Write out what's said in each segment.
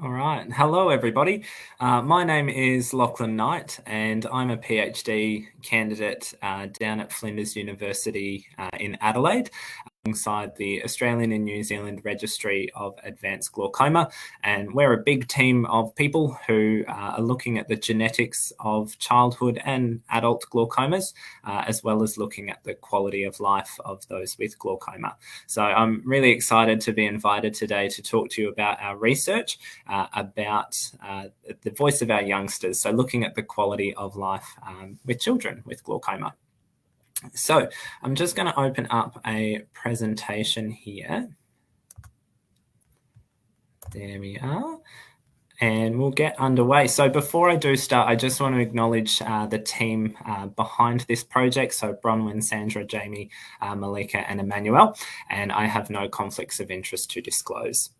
All right. Hello, everybody. My name is Lachlan Knight, and I'm a PhD candidate down at Flinders University in Adelaide, alongside the Australian and New Zealand Registry of Advanced Glaucoma. And we're a big team of people who are looking at the genetics of childhood and adult glaucomas, as well as looking at the quality of life of those with glaucoma. So I'm really excited to be invited today to talk to you about our research about the voice of our youngsters. So looking at the quality of life with children with glaucoma. So I'm just going to open up a presentation here. There we are. And we'll get underway. So before I do start, I just want to acknowledge the team behind this project. So Bronwyn, Sandra, Jamie, Malika, and Emmanuel. And I have no conflicts of interest to disclose.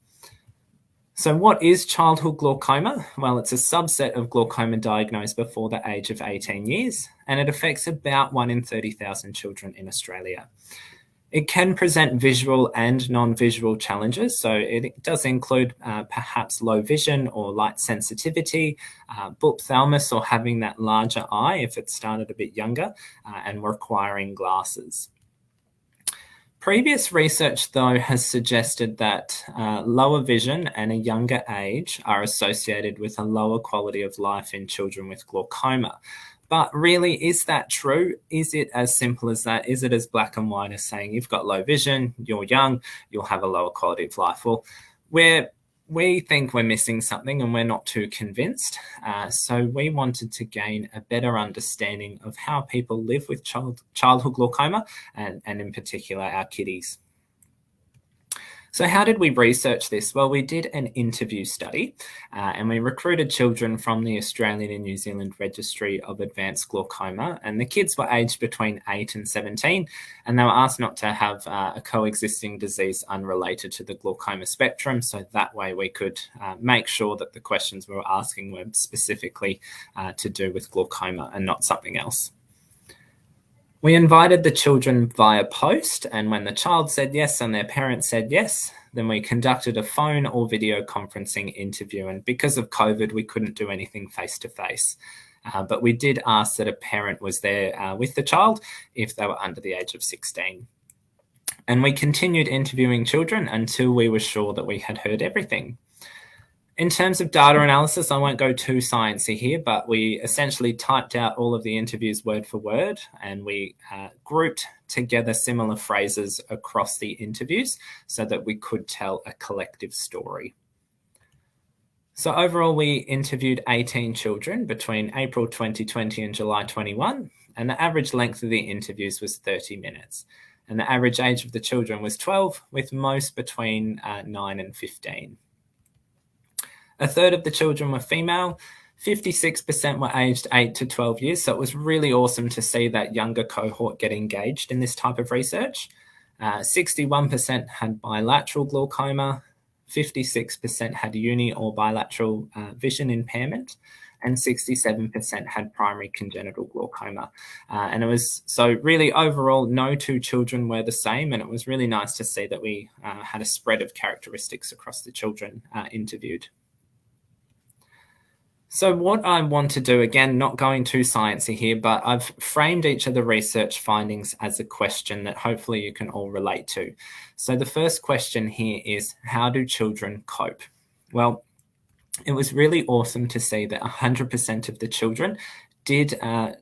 So what is childhood glaucoma? Well, it's a subset of glaucoma diagnosed before the age of 18 years, and it affects about 1 in 30,000 children in Australia. It can present visual and non-visual challenges, so it does include perhaps low vision or light sensitivity, ophthalmos or having that larger eye if it started a bit younger, and requiring glasses. Previous research, though, has suggested that lower vision and a younger age are associated with a lower quality of life in children with glaucoma. But really, is that true? Is it as simple as that? Is it as black and white as saying you've got low vision, you're young, you'll have a lower quality of life? Well, we think we're missing something and we're not too convinced. So we wanted to gain a better understanding of how people live with childhood glaucoma and in particular our kiddies. So how did we research this? Well, we did an interview study and we recruited children from the Australian and New Zealand Registry of Advanced Glaucoma, and the kids were aged between 8 and 17, and they were asked not to have a coexisting disease unrelated to the glaucoma spectrum, so that way we could make sure that the questions we were asking were specifically to do with glaucoma and not something else. We invited the children via post, and when the child said yes and their parents said yes, then we conducted a phone or video conferencing interview. And because of COVID, we couldn't do anything face-to-face. But we did ask that a parent was there with the child if they were under the age of 16. And we continued interviewing children until we were sure that we had heard everything. In terms of data analysis, I won't go too sciencey here, but we essentially typed out all of the interviews word for word, and we grouped together similar phrases across the interviews so that we could tell a collective story. So overall, we interviewed 18 children between April 2020 and July 21, and the average length of the interviews was 30 minutes. And the average age of the children was 12, with most between 9 and 15. A third of the children were female, 56% were aged 8 to 12 years, so it was really awesome to see that younger cohort get engaged in this type of research. 61% had bilateral glaucoma, 56% had uni or bilateral vision impairment, and 67% had primary congenital glaucoma. And it was, so really overall, no two children were the same, and it was really nice to see that we had a spread of characteristics across the children interviewed. So what I want to do, again, not going too sciencey here, but I've framed each of the research findings as a question that hopefully you can all relate to. So the first question here is, how do children cope? Well, it was really awesome to see that 100% of the children did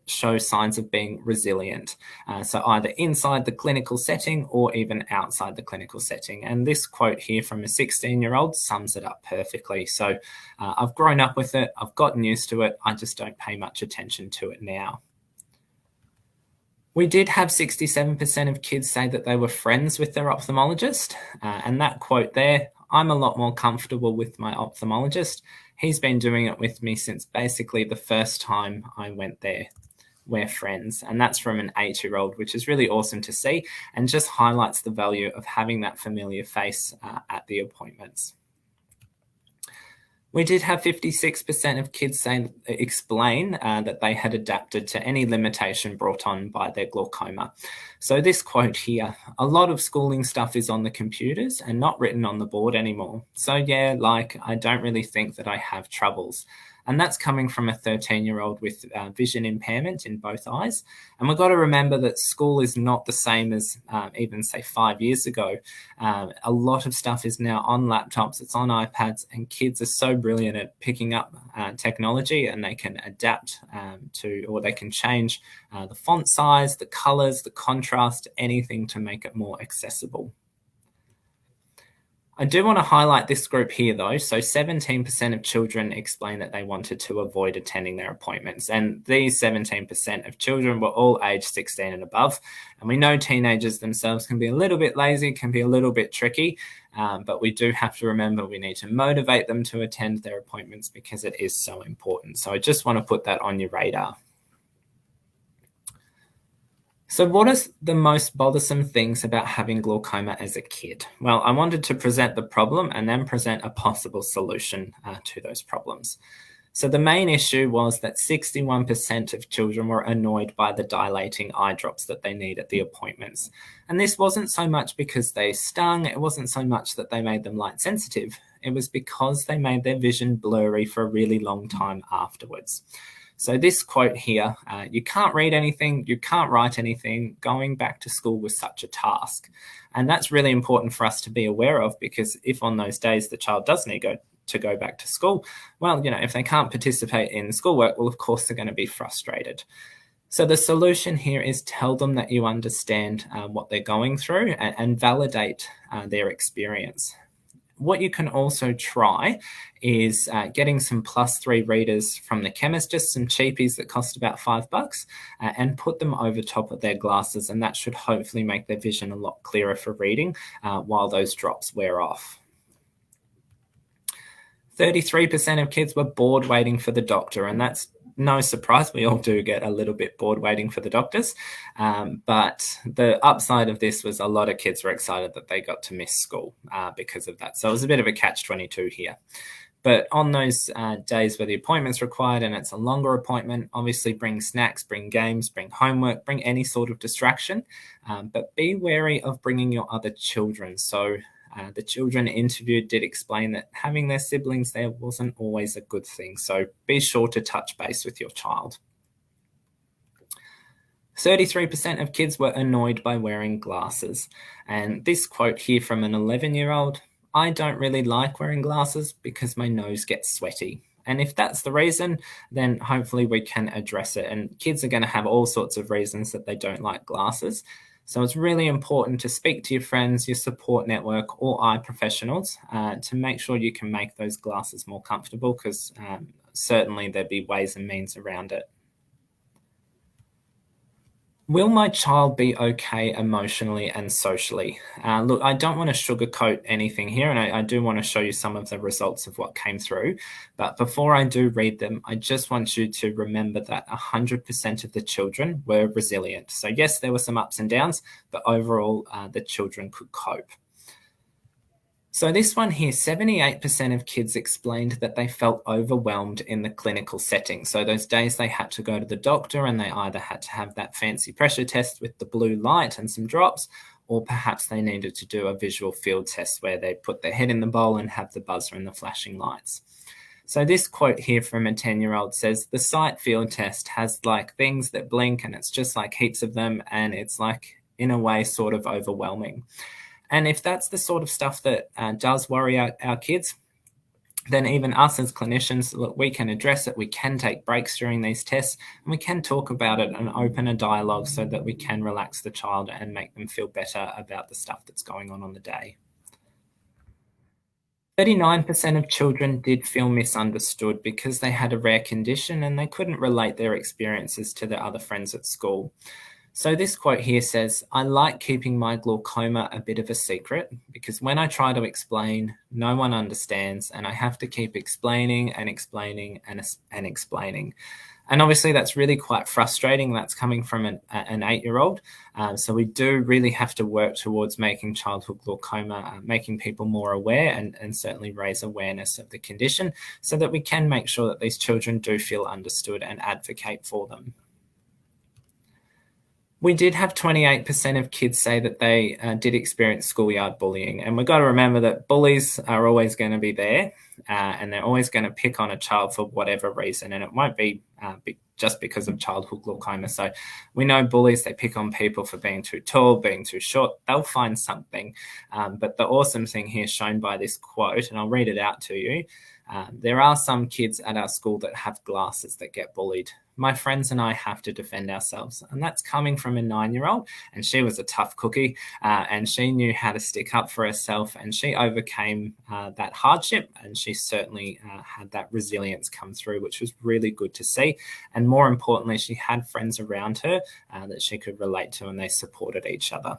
show signs of being resilient. So either inside the clinical setting or even outside the clinical setting. And this quote here from a 16-year-old sums it up perfectly. So I've grown up with it. I've gotten used to it. I just don't pay much attention to it now. We did have 67% of kids say that they were friends with their ophthalmologist. And that quote there, I'm a lot more comfortable with my ophthalmologist. He's been doing it with me since basically the first time I went there. We're friends. And that's from an 8-year-old, which is really awesome to see and just highlights the value of having that familiar face at the appointments. We did have 56% of kids explain that they had adapted to any limitation brought on by their glaucoma. So this quote here, a lot of schooling stuff is on the computers and not written on the board anymore. So yeah, I don't really think that I have troubles. And that's coming from a 13-year-old with vision impairment in both eyes. And we've got to remember that school is not the same as even, say, 5 years ago. A lot of stuff is now on laptops, it's on iPads, and kids are so brilliant at picking up technology, and they can adapt or they can change the font size, the colors, the contrast, anything to make it more accessible. I do want to highlight this group here, though. So 17% of children explained that they wanted to avoid attending their appointments. And these 17% of children were all aged 16 and above. And we know teenagers themselves can be a little bit lazy, can be a little bit tricky. But we do have to remember we need to motivate them to attend their appointments because it is so important. So I just want to put that on your radar. So what are the most bothersome things about having glaucoma as a kid? Well, I wanted to present the problem and then present a possible solution to those problems. So the main issue was that 61% of children were annoyed by the dilating eye drops that they need at the appointments. And this wasn't so much because they stung, it wasn't so much that they made them light sensitive. It was because they made their vision blurry for a really long time afterwards. So this quote here, you can't read anything, you can't write anything, going back to school was such a task. And that's really important for us to be aware of, because if on those days the child does need to go back to school, well, if they can't participate in schoolwork, well, of course they're going to be frustrated. So the solution here is tell them that you understand what they're going through and validate their experience. What you can also try is getting some +3 readers from the chemist, just some cheapies that cost about $5, and put them over top of their glasses, and that should hopefully make their vision a lot clearer for reading while those drops wear off. 33% of kids were bored waiting for the doctor, and that's no surprise. We all do get a little bit bored waiting for the doctors. But the upside of this was a lot of kids were excited that they got to miss school because of that. So it was a bit of a catch-22 here. But on those days where the appointment's required and it's a longer appointment, obviously bring snacks, bring games, bring homework, bring any sort of distraction. But be wary of bringing your other children. So the children interviewed did explain that having their siblings there wasn't always a good thing. So be sure to touch base with your child. 33% of kids were annoyed by wearing glasses. And this quote here from an 11-year-old, I don't really like wearing glasses because my nose gets sweaty. And if that's the reason, then hopefully we can address it. And kids are going to have all sorts of reasons that they don't like glasses. So it's really important to speak to your friends, your support network, or eye professionals to make sure you can make those glasses more comfortable, because certainly there'll be ways and means around it. Will my child be okay emotionally and socially? Look, I don't want to sugarcoat anything here, and I do want to show you some of the results of what came through. But before I do read them, I just want you to remember that 100% of the children were resilient. So yes, there were some ups and downs, but overall, the children could cope. So this one here, 78% of kids explained that they felt overwhelmed in the clinical setting. So those days they had to go to the doctor and they either had to have that fancy pressure test with the blue light and some drops, or perhaps they needed to do a visual field test where they put their head in the bowl and have the buzzer and the flashing lights. So this quote here from a 10-year-old says, the sight field test has things that blink, and it's just heaps of them, and it's in a way sort of overwhelming. And if that's the sort of stuff that does worry our kids, then even us as clinicians, look, we can address it. We can take breaks during these tests, and we can talk about it and open a dialogue so that we can relax the child and make them feel better about the stuff that's going on the day. 39% of children did feel misunderstood because they had a rare condition and they couldn't relate their experiences to their other friends at school. So this quote here says, I like keeping my glaucoma a bit of a secret because when I try to explain, no one understands, and I have to keep explaining and explaining and explaining. And obviously that's really quite frustrating. That's coming from an 8-year-old. So we do really have to work towards making childhood glaucoma, making people more aware and certainly raise awareness of the condition so that we can make sure that these children do feel understood and advocate for them. We did have 28% of kids say that they did experience schoolyard bullying. And we've got to remember that bullies are always going to be there and they're always going to pick on a child for whatever reason. And it won't be just because of childhood glaucoma. So we know bullies, they pick on people for being too tall, being too short. They'll find something. But the awesome thing here shown by this quote, and I'll read it out to you. There are some kids at our school that have glasses that get bullied. My friends and I have to defend ourselves. And that's coming from a 9-year-old. And she was a tough cookie and she knew how to stick up for herself and she overcame that hardship. And she certainly had that resilience come through, which was really good to see. And more importantly, she had friends around her that she could relate to and they supported each other.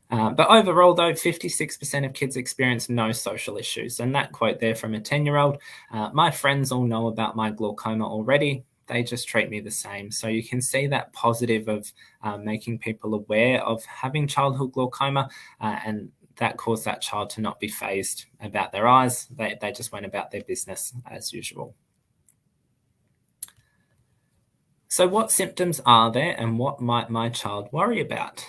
But overall, though, 56% of kids experience no social issues. And that quote there from a 10-year-old, my friends all know about my glaucoma already. They just treat me the same. So you can see that positive of making people aware of having childhood glaucoma and that caused that child to not be fazed about their eyes. They just went about their business as usual. So what symptoms are there and what might my child worry about?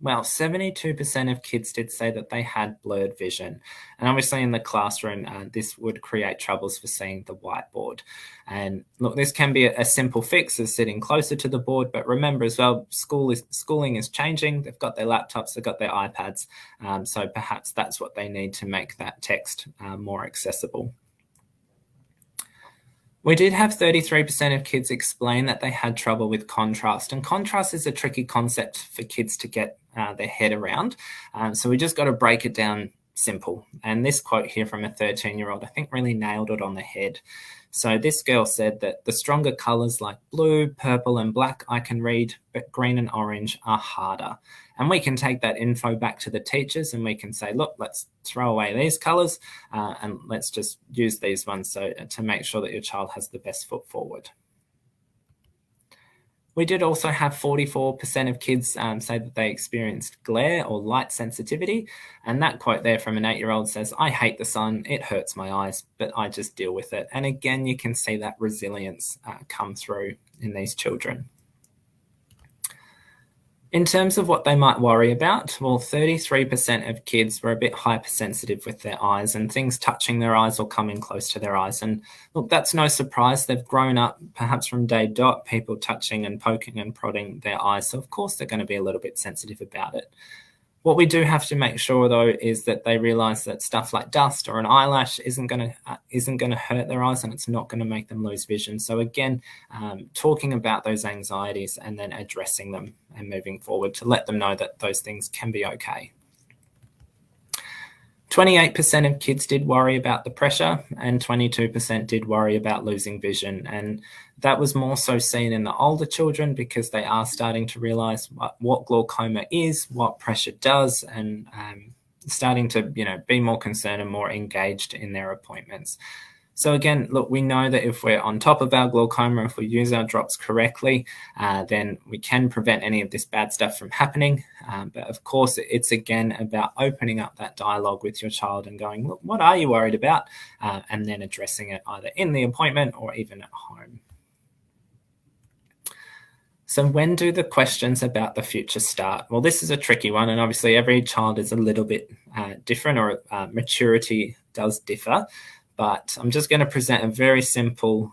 Well, 72% of kids did say that they had blurred vision. And obviously in the classroom, this would create troubles for seeing the whiteboard. And look, this can be a simple fix as sitting closer to the board, but remember as well, schooling is changing. They've got their laptops, they've got their iPads. So perhaps that's what they need to make that text more accessible. We did have 33% of kids explain that they had trouble with contrast, and contrast is a tricky concept for kids to get their head around. So we just got to break it down simple. And this quote here from a 13-year-old, I think really nailed it on the head. So this girl said that the stronger colours like blue, purple and black I can read, but green and orange are harder. And we can take that info back to the teachers and we can say, look, let's throw away these colours and let's just use these ones to make sure that your child has the best foot forward. We did also have 44% of kids say that they experienced glare or light sensitivity. And that quote there from an 8-year-old says, I hate the sun, it hurts my eyes, but I just deal with it. And again, you can see that resilience come through in these children. In terms of what they might worry about, well, 33% of kids were a bit hypersensitive with their eyes and things touching their eyes or coming close to their eyes. And look, that's no surprise. They've grown up perhaps from day dot, people touching and poking and prodding their eyes. So of course they're going to be a little bit sensitive about it. What we do have to make sure, though, is that they realise that stuff like dust or an eyelash isn't going to hurt their eyes and it's not going to make them lose vision. So again, talking about those anxieties and then addressing them and moving forward to let them know that those things can be okay. 28% of kids did worry about the pressure and 22% did worry about losing vision. And that was more so seen in the older children because they are starting to realise what glaucoma is, what pressure does, and starting to be more concerned and more engaged in their appointments. So again, look, we know that if we're on top of our glaucoma, if we use our drops correctly, then we can prevent any of this bad stuff from happening. But of course, it's again about opening up that dialogue with your child and going, look, what are you worried about? And then addressing it either in the appointment or even at home. So when do the questions about the future start? Well, this is a tricky one, and obviously every child is a little bit different, or maturity does differ. But I'm just going to present a very simple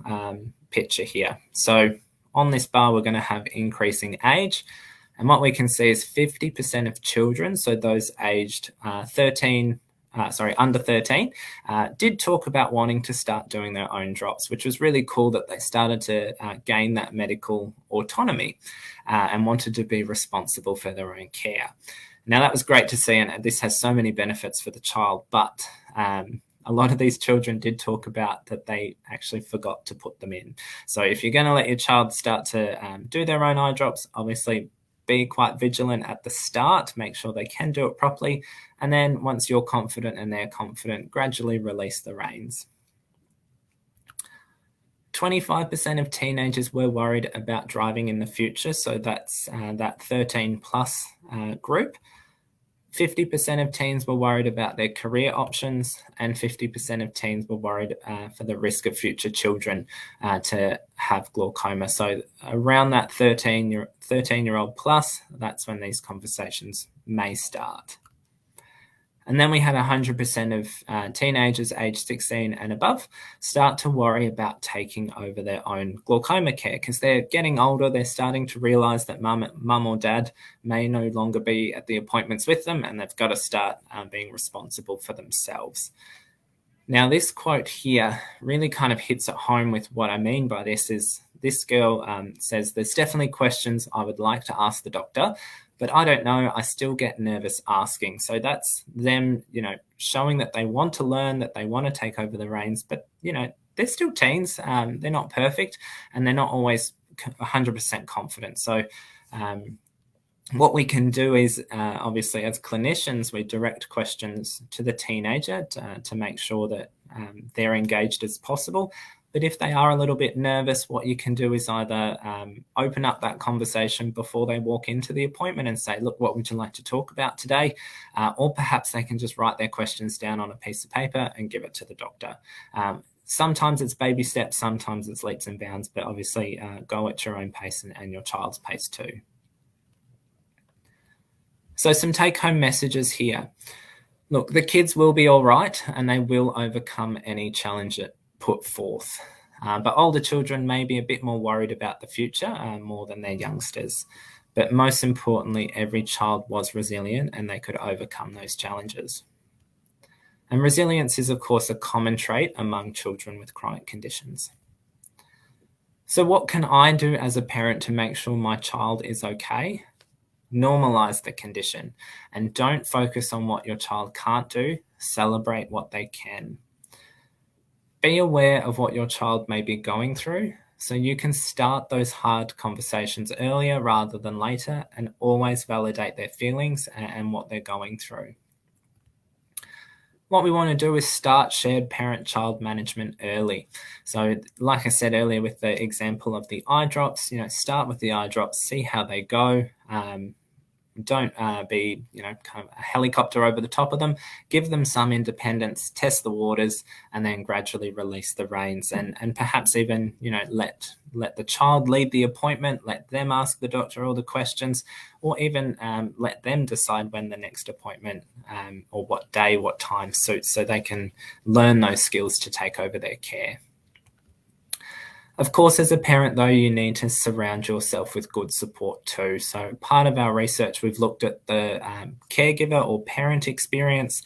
picture here. So on this bar, we're going to have increasing age. And what we can see is 50% of children, so those aged under 13, did talk about wanting to start doing their own drops, which was really cool that they started to gain that medical autonomy and wanted to be responsible for their own care. Now, that was great to see, and this has so many benefits for the child, but a lot of these children did talk about that they actually forgot to put them in. So if you're going to let your child start to do their own eye drops, obviously be quite vigilant at the start, make sure they can do it properly. And then once you're confident and they're confident, gradually release the reins. 25% of teenagers were worried about driving in the future, so that's that 13 plus group. 50% of teens were worried about their career options, and 50% of teens were worried for the risk of future children to have glaucoma. So around that 13-year-old plus, that's when these conversations may start. And then we had 100% of teenagers aged 16 and above start to worry about taking over their own glaucoma care because they're getting older. They're starting to realise that mum or dad may no longer be at the appointments with them, and they've got to start being responsible for themselves. Now, this quote here really kind of hits at home with what I mean by this. Is this girl says, "There's definitely questions I would like to ask the doctor, but I don't know, I still get nervous asking." So that's them, showing that they want to learn, that they want to take over the reins, but, they're still teens. They're not perfect, and they're not always 100% confident. So what we can do is, obviously, as clinicians, we direct questions to the teenager to make sure that they're engaged as possible. But if they are a little bit nervous, what you can do is either open up that conversation before they walk into the appointment and say, "Look, what would you like to talk about today?" Or perhaps they can just write their questions down on a piece of paper and give it to the doctor. Sometimes it's baby steps, sometimes it's leaps and bounds, but obviously go at your own pace and your child's pace too. So some take-home messages here. Look, the kids will be all right and they will overcome any challenge that put forth. But older children may be a bit more worried about the future more than their youngsters. But most importantly, every child was resilient and they could overcome those challenges. And resilience is, of course, a common trait among children with chronic conditions. So what can I do as a parent to make sure my child is okay? Normalize the condition and don't focus on what your child can't do. Celebrate what they can. Be aware of what your child may be going through so you can start those hard conversations earlier rather than later, and always validate their feelings and what they're going through. What we want to do is start shared parent-child management early. So like I said earlier with the example of the eye drops, start with the eye drops, see how they go. Don't be, kind of a helicopter over the top of them. Give them some independence, test the waters, and then gradually release the reins. And perhaps even, let the child lead the appointment, let them ask the doctor all the questions, or even let them decide when the next appointment or what day, what time suits, so they can learn those skills to take over their care. Of course, as a parent, though, you need to surround yourself with good support too. So part of our research, we've looked at the caregiver or parent experience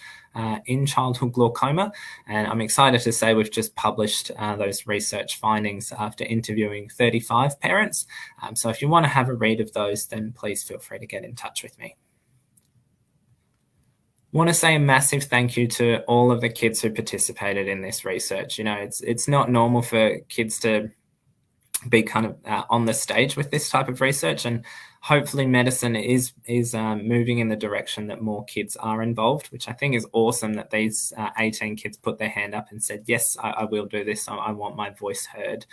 in childhood glaucoma. And I'm excited to say we've just published those research findings after interviewing 35 parents. So if you want to have a read of those, then please feel free to get in touch with me. I want to say a massive thank you to all of the kids who participated in this research. It's not normal for kids to be kind of on the stage with this type of research, and hopefully medicine is moving in the direction that more kids are involved, which I think is awesome that these 18 kids put their hand up and said, yes, I will do this. I want my voice heard.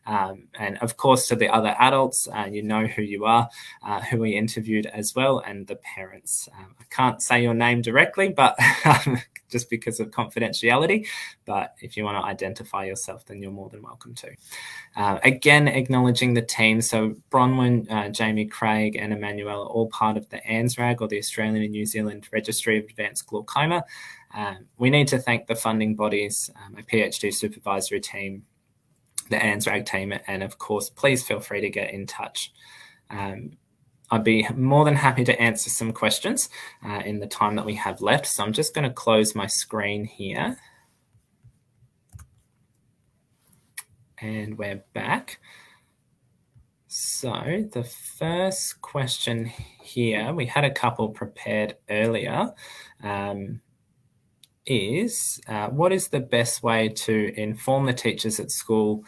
And of course, to the other adults, you know who you are, who we interviewed as well, and the parents. I can't say your name directly, but just because of confidentiality. But if you want to identify yourself, then you're more than welcome to. Again, acknowledging the team. So Bronwyn, Jamie, Craig, and Emmanuel are all part of the ANZRAG, or the Australian and New Zealand Registry of Advanced Glaucoma. We need to thank the funding bodies, my PhD supervisory team, the ANZRAG team, and of course, please feel free to get in touch. I'd be more than happy to answer some questions in the time that we have left. So I'm just going to close my screen here. And we're back. So the first question here, we had a couple prepared earlier, is what is the best way to inform the teachers at school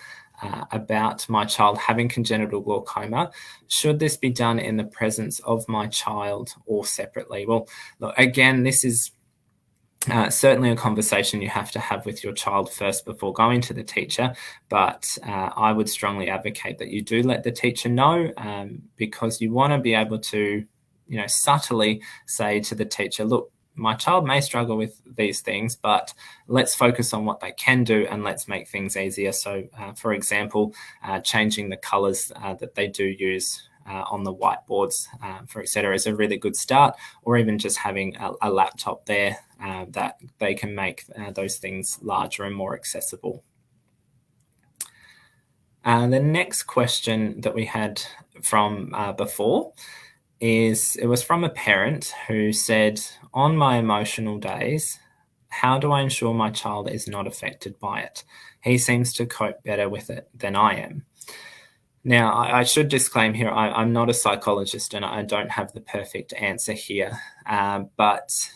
about my child having congenital glaucoma? Should this be done in the presence of my child or separately? Well, look, again, this is Certainly a conversation you have to have with your child first before going to the teacher, but I would strongly advocate that you do let the teacher know, because you want to be able to, subtly say to the teacher, look, my child may struggle with these things, but let's focus on what they can do and let's make things easier. So, for example, changing the colours that they do use on the whiteboards, for etc., is a really good start, or even just having a laptop there that they can make those things larger and more accessible. The next question that we had from before it was from a parent who said, on my emotional days, how do I ensure my child is not affected by it? He seems to cope better with it than I am. Now, I should disclaim here, I'm not a psychologist and I don't have the perfect answer here. But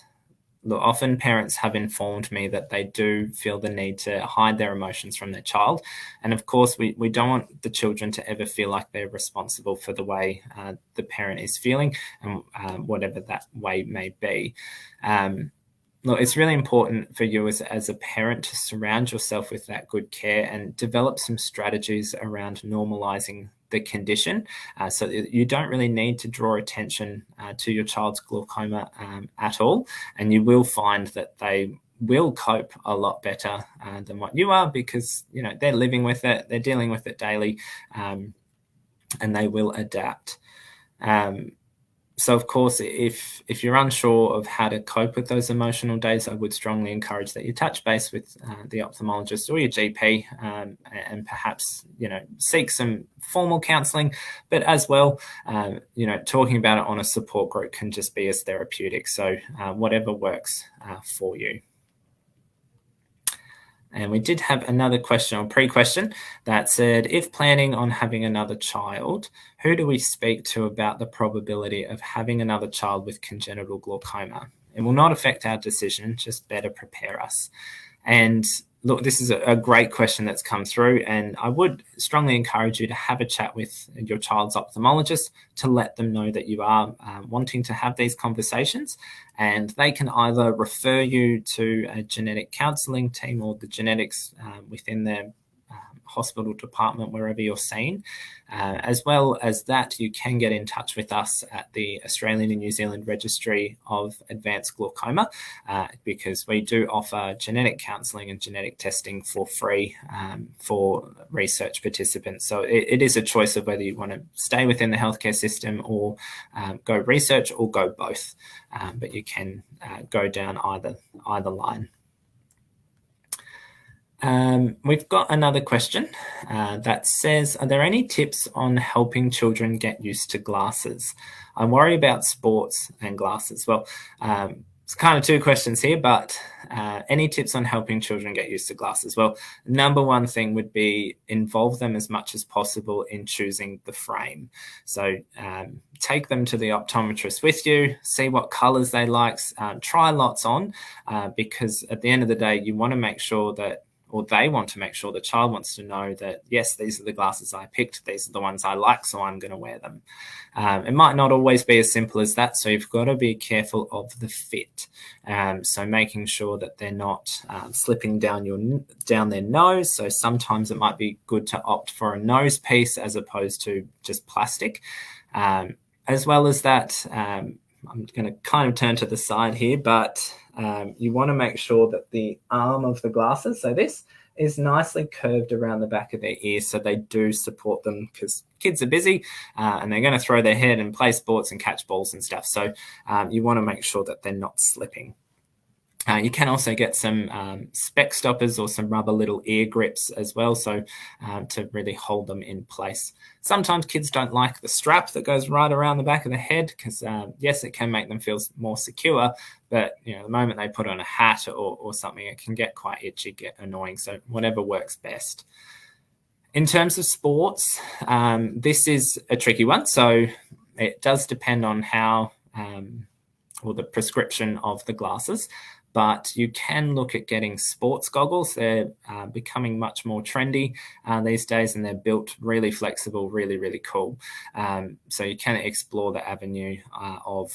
look, often parents have informed me that they do feel the need to hide their emotions from their child. And of course, we don't want the children to ever feel like they're responsible for the way the parent is feeling, and whatever that way may be. Look, it's really important for you as a parent to surround yourself with that good care and develop some strategies around normalizing the condition, so that you don't really need to draw attention to your child's glaucoma at all. And you will find that they will cope a lot better than what you are, because they're living with it, they're dealing with it daily, and they will adapt. So, of course, if you're unsure of how to cope with those emotional days, I would strongly encourage that you touch base with the ophthalmologist or your GP, and perhaps, seek some formal counselling. But as well, talking about it on a support group can just be as therapeutic. So whatever works for you. And we did have another question, or pre-question, that said, if planning on having another child, who do we speak to about the probability of having another child with congenital glaucoma? It will not affect our decision, just better prepare us. And look, this is a great question that's come through, and I would strongly encourage you to have a chat with your child's ophthalmologist to let them know that you are wanting to have these conversations, and they can either refer you to a genetic counselling team or the genetics within their hospital department, wherever you're seen. As well as that, you can get in touch with us at the Australian and New Zealand Registry of Advanced Glaucoma, because we do offer genetic counselling and genetic testing for free for research participants. So it is a choice of whether you want to stay within the healthcare system or go research, or go both. But you can go down either line. We've got another question that says, are there any tips on helping children get used to glasses? I worry about sports and glasses. Well, it's kind of two questions here, but any tips on helping children get used to glasses? Well, number one thing would be involve them as much as possible in choosing the frame. So take them to the optometrist with you, see what colors they like, try lots on, because at the end of the day, you want to make sure that, or they want to make sure, the child wants to know that, yes, these are the glasses I picked, these are the ones I like, so I'm going to wear them. It might not always be as simple as that, so you've got to be careful of the fit. So making sure that they're not slipping down their nose. So sometimes it might be good to opt for a nose piece as opposed to just plastic. As well as that, I'm going to kind of turn to the side here, but you want to make sure that the arm of the glasses, so this, is nicely curved around the back of their ear so they do support them, because kids are busy and they're going to throw their head and play sports and catch balls and stuff. So you want to make sure that they're not slipping. You can also get some spec stoppers or some rubber little ear grips as well, so to really hold them in place. Sometimes kids don't like the strap that goes right around the back of the head, because yes, it can make them feel more secure, but the moment they put on a hat or something, it can get quite itchy, get annoying. So whatever works best. In terms of sports, this is a tricky one. So it does depend on how or the prescription of the glasses. but you can look at getting sports goggles. They're becoming much more trendy these days, and they're built really flexible, really, really cool. So you can explore the avenue of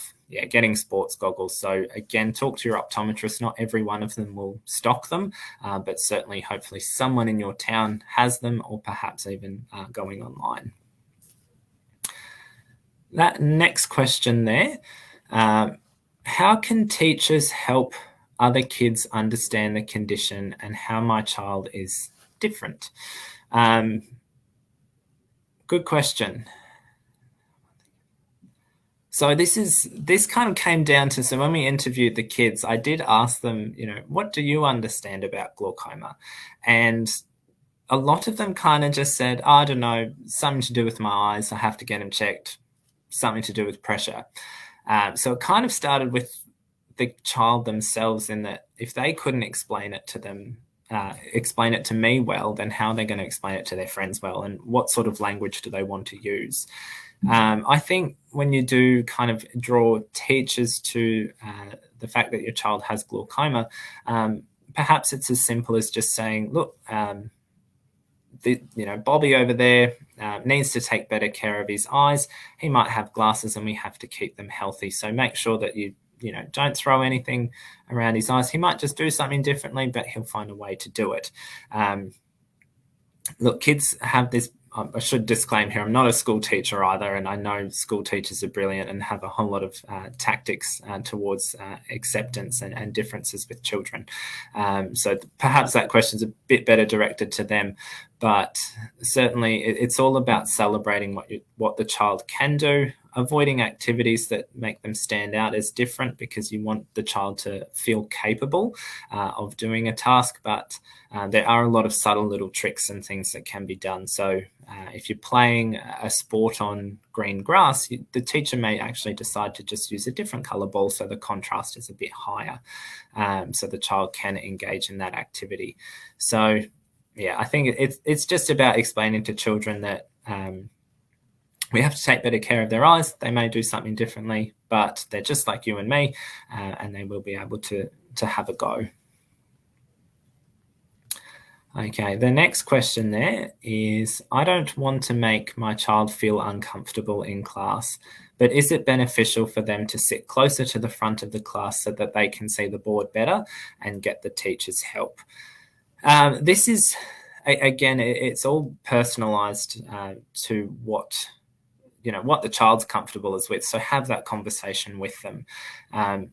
getting sports goggles. So again, talk to your optometrist. Not every one of them will stock them, but certainly, hopefully, someone in your town has them, or perhaps even going online. That next question there, how can teachers help other kids understand the condition and how my child is different? Good question. So this kind of came down to, so when we interviewed the kids, I did ask them, what do you understand about glaucoma? And a lot of them kind of just said, I don't know, something to do with my eyes. I have to get them checked. Something to do with pressure. So it kind of started with the child themselves, in that if they couldn't explain it to them, explain it to me well, then how are they going to explain it to their friends well, and what sort of language do they want to use? I think when you do kind of draw teachers to the fact that your child has glaucoma, perhaps it's as simple as just saying, look, Bobby over there needs to take better care of his eyes. He might have glasses and we have to keep them healthy. So make sure that you don't throw anything around his eyes. He might just do something differently, but he'll find a way to do it. Look, kids have this, I should disclaim here, I'm not a school teacher either, and I know school teachers are brilliant and have a whole lot of tactics towards acceptance and differences with children. So perhaps that question's a bit better directed to them, but certainly it's all about celebrating what the child can do, avoiding activities that make them stand out as different, because you want the child to feel capable of doing a task, but there are a lot of subtle little tricks and things that can be done. So if you're playing a sport on green grass, the teacher may actually decide to just use a different color ball so the contrast is a bit higher, so the child can engage in that activity. So I think it's just about explaining to children that we have to take better care of their eyes. They may do something differently, but they're just like you and me, and they will be able to have a go. Okay, the next question there is, I don't want to make my child feel uncomfortable in class, but is it beneficial for them to sit closer to the front of the class so that they can see the board better and get the teacher's help? This is, again, it's all personalized to what the child's comfortable is with. So have that conversation with them.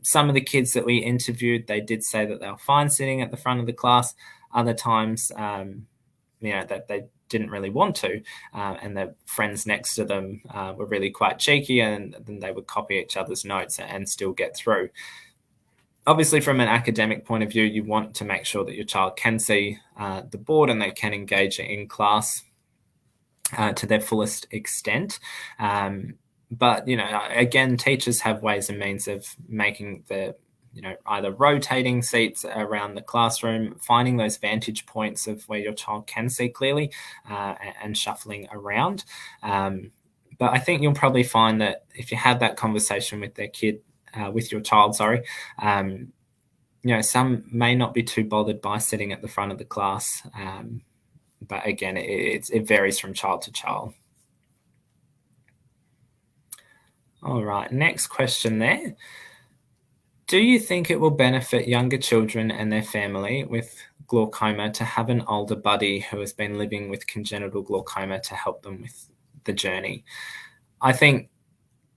Some of the kids that we interviewed, they did say that they were fine sitting at the front of the class. Other times, that they didn't really want to, and their friends next to them were really quite cheeky, and then they would copy each other's notes and still get through. Obviously, from an academic point of view, you want to make sure that your child can see the board and they can engage in class to their fullest extent. But, again, teachers have ways and means of making the, either rotating seats around the classroom, finding those vantage points of where your child can see clearly, and shuffling around. But I think you'll probably find that if you have that conversation with with your child, some may not be too bothered by sitting at the front of the class. But again, it varies from child to child. All right, next question there. Do you think it will benefit younger children and their family with glaucoma to have an older buddy who has been living with congenital glaucoma to help them with the journey? I think,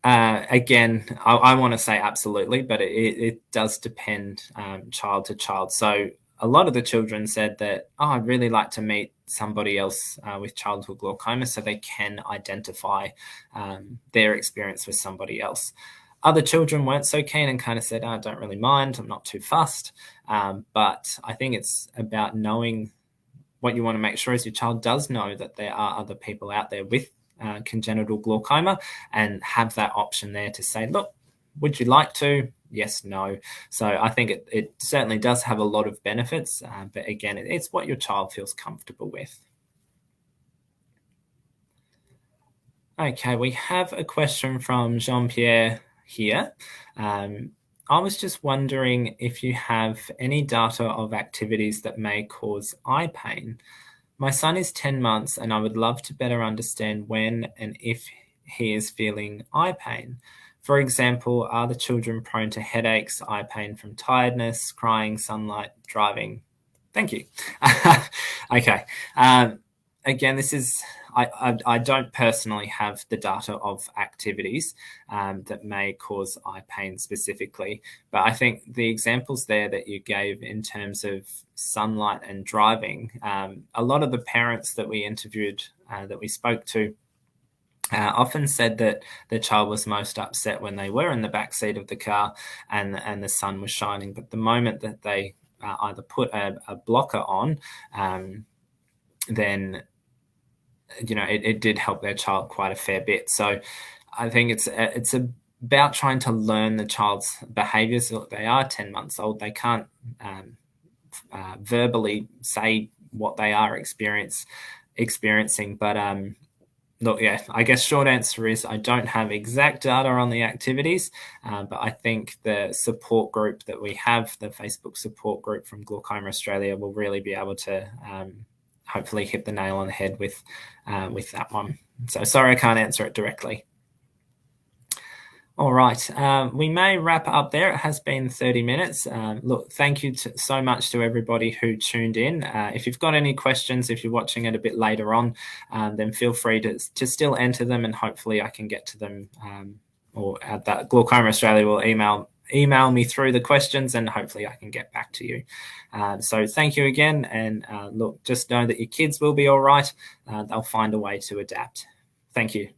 again, I want to say absolutely, but it does depend child to child. So a lot of the children said that, I'd really like to meet somebody else with childhood glaucoma so they can identify their experience with somebody else. Other children weren't so keen and kind of said, I don't really mind, I'm not too fussed. But I think it's about knowing what you want to make sure is your child does know that there are other people out there with congenital glaucoma, and have that option there to say, look, would you like to? Yes, no. So I think it certainly does have a lot of benefits, but again, it's what your child feels comfortable with. Okay, we have a question from Jean-Pierre here. I was just wondering if you have any data of activities that may cause eye pain. My son is 10 months and I would love to better understand when and if he is feeling eye pain. For example, are the children prone to headaches, eye pain from tiredness, crying, sunlight, driving? Thank you. Okay. Again, this is, I don't personally have the data of activities that may cause eye pain specifically, but I think the examples there that you gave in terms of sunlight and driving, a lot of the parents that we interviewed, that we spoke to, often said that the child was most upset when they were in the back seat of the car and the sun was shining. But the moment that they either put a blocker on, then it did help their child quite a fair bit. So I think it's about trying to learn the child's behaviours. They are 10 months old. They can't verbally say what they are experiencing, but look, yeah, I guess short answer is I don't have exact data on the activities, but I think the support group that we have, the Facebook support group from Glaucoma Australia, will really be able to hopefully hit the nail on the head with that one. So sorry I can't answer it directly. All right, we may wrap up there. It has been 30 minutes. Look, thank you so much to everybody who tuned in. If you've got any questions, if you're watching it a bit later on, then feel free to still enter them, and hopefully I can get to them, or at that Glaucoma Australia will email me through the questions, and hopefully I can get back to you. So thank you again, and look, just know that your kids will be all right. They'll find a way to adapt. Thank you.